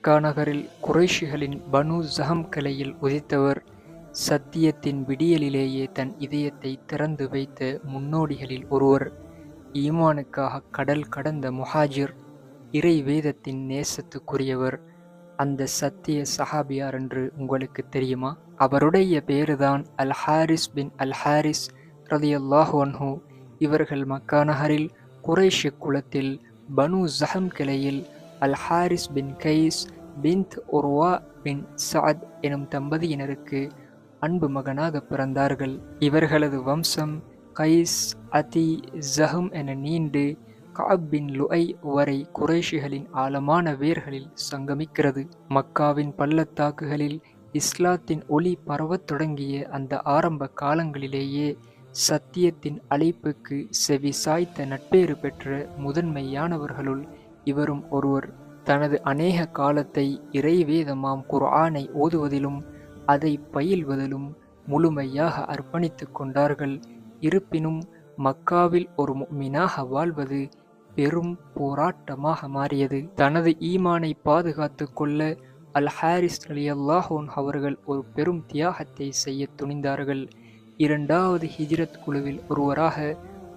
மக்கா நகரில் குறைஷிகளின் பனு ஜஹம் கிளையில் உதித்தவர். சத்தியத்தின் விடியலிலேயே தன் இதயத்தை திறந்து வைத்த முன்னோடிகளில் ஒருவர். ஈமானுக்காக கடல் கடந்த முஹாஜிர். இறை வேதத்தின் நேசத்துக்குரியவர். அந்த சத்திய சஹாபியார் என்று உங்களுக்கு தெரியுமா? அவருடைய பேருதான் அல் ஹாரிஸ் பின் அல் ஹாரிஸ் ரலியல்லாஹு அன்ஹு. இவர்கள் மக்கா நகரில் குறைஷி குலத்தில் பனு ஜஹம் கிளையில் அல் ஹாரிஸ் பின் கைஸ் பின்த் உர்வா பின் சஅத் எனும் தம்பதியினருக்கு அன்பு மகனாக பிறந்தார்கள். இவர்களது வம்சம் கைஸ், அதி, ஜஹம் என நீண்டு கஅப் பின் லுஐ வரை குறைஷிகளின் ஆழமான வேர்களில் சங்கமிக்கிறது. மக்காவின் பள்ளத்தாக்குகளில் இஸ்லாத்தின் ஒளி பரவத் தொடங்கிய அந்த ஆரம்ப காலங்களிலேயே சத்தியத்தின் அழைப்புக்கு செவி சாய்த்த நட்பேறு பெற்ற முதன்மையானவர்களுள் இவரும் ஒருவர். தனது அநேக காலத்தை இறைவேதமாம் குர்ஆனை ஓதுவதிலும் அதை பயில்வதிலும் முழுமையாக அர்ப்பணித்துக் கொண்டார்கள். இருப்பினும் மக்காவில் ஒரு முஃமினாக வாழ்வது பெரும் போராட்டமாக மாறியது. தனது ஈமானை பாதுகாத்து கொள்ள அல் ஹாரிஸ் ரலியல்லாஹு அன்ஹு அவர்கள் ஒரு பெரும் தியாகத்தை செய்ய துணிந்தார்கள். இரண்டாவது ஹிஜ்ரத் குழுவில் ஒருவராக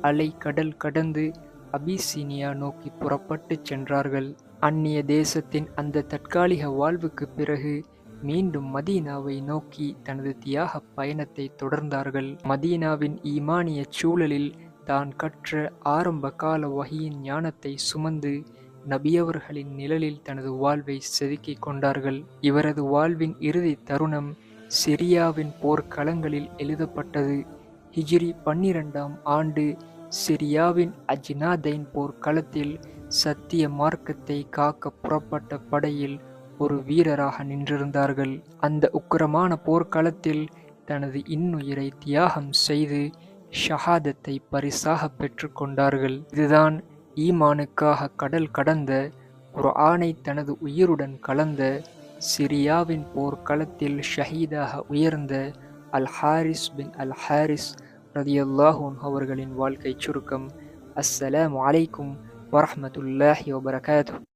அலை கடல் கடந்து அபிசீனியா நோக்கி புறப்பட்டுச் சென்றார்கள். அந்நிய தேசத்தின் அந்த தற்காலிக வாழ்வுக்கு பிறகு மீண்டும் மதீனாவை நோக்கி தனது தியாக பயணத்தை தொடர்ந்தார்கள். மதீனாவின் ஈமானிய சூழலில் தான் கற்ற ஆரம்ப கால வஹியின் ஞானத்தை சுமந்து நபியவர்களின் நிழலில் தனது வாழ்வை செதுக்கிக் கொண்டார்கள். இவரது வாழ்வின் இறுதி தருணம் சிரியாவின் போர்க்களங்களில் எழுதப்பட்டது. ஹிஜ்ரி 12ஆம் ஆண்டு சிரியாவின் அஜ்னாதைன் போர்க்களத்தில் சத்திய மார்க்கத்தை காக்க புறப்பட்ட படையில் ஒரு வீரராக நின்றிருந்தார்கள். அந்த உக்கிரமான போர்க்களத்தில் தனது இன்னுயிரை தியாகம் செய்து ஷஹாதத்தை பரிசாக பெற்று கொண்டார்கள். இதுதான் ஈமானுக்காக கடல் கடந்த, குர்ஆனை தனது உயிருடன் கலந்த, சிரியாவின் போர்க்களத்தில் ஷஹீதாக உயர்ந்த அல் ஹாரிஸ் பின் அல் ஹாரிஸ் ரலியல்லாஹு அன்ஹு அவர்களின் வாழ்க்கை சுருக்கம். அஸ்ஸலாமு அலைக்கும் வரஹ்மத்துல்லாஹி வபரகாத்துஹு.